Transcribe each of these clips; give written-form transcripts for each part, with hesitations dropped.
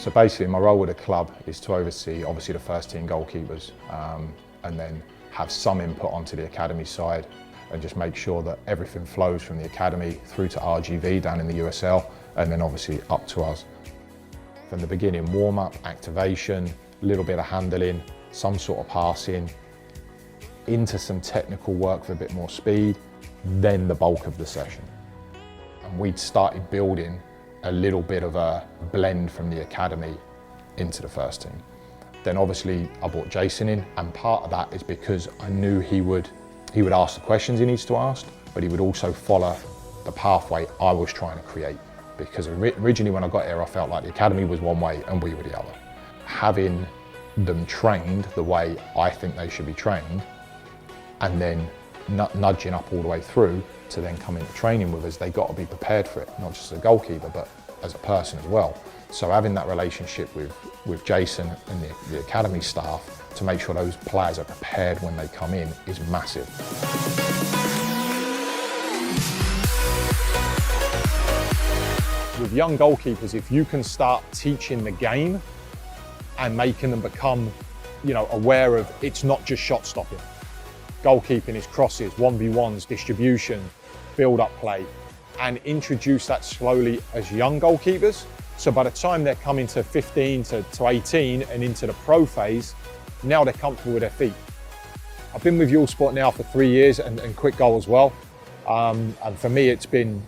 So basically my role with the club is to oversee obviously the first team goalkeepers and then have some input onto the academy side and just make sure that everything flows from the academy through to RGV down in the USL and then obviously up to us. From the beginning, warm-up, activation, a little bit of handling, some sort of passing, into some technical work for a bit more speed, then the bulk of the session. And we'd started building a little bit of a blend from the academy into the first team. Then obviously I brought Jason in, and part of that is because I knew he would ask the questions he needs to ask, but he would also follow the pathway I was trying to create. Because originally when I got here, I felt like the academy was one way and we were the other. Having them trained the way I think they should be trained, and then nudging up all the way through to then come into training with us, they got to be prepared for it, not just as a goalkeeper, but as a person as well. So having that relationship with Jason and the academy staff to make sure those players are prepared when they come in is massive. With young goalkeepers, if you can start teaching the game and making them become, aware of it's not just shot stopping. Goalkeeping is crosses, 1v1s, distribution, build-up play, and introduce that slowly as young goalkeepers. So by the time they're coming to 15 to 18 and into the pro phase, now they're comfortable with their feet. I've been with Youth Sport now for 3 years and Kwik Goal as well. And for me, it's been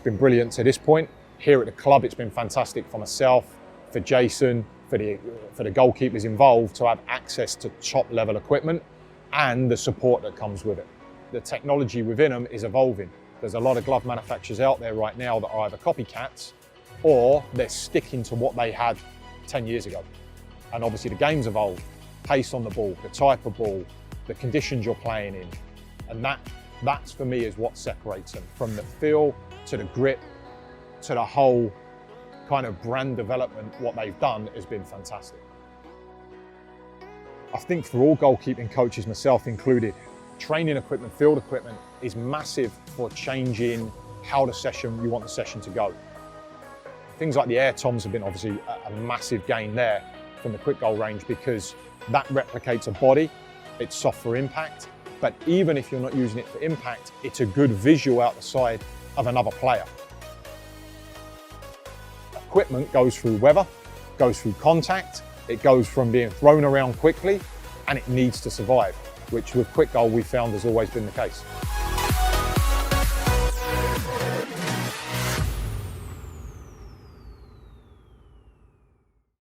brilliant to this point. Here at the club, it's been fantastic for myself, for Jason, for the goalkeepers involved to have access to top level equipment and the support that comes with it. The technology within them is evolving. There's a lot of glove manufacturers out there right now that are either copycats or they're sticking to what they had 10 years ago. And obviously the game's evolved. Pace on the ball, the type of ball, the conditions you're playing in. And that's for me is what separates them. From the feel to the grip to the whole kind of brand development, what they've done has been fantastic. I think for all goalkeeping coaches, myself included, training equipment, field equipment is massive for changing how you want the session to go. Things like the air toms have been obviously a massive gain there from the Kwik Goal range because that replicates a body, it's soft for impact, but even if you're not using it for impact, it's a good visual out the side of another player. Equipment goes through weather, goes through contact, it goes from being thrown around quickly, and it needs to survive, which with Kwik Goal we found has always been the case.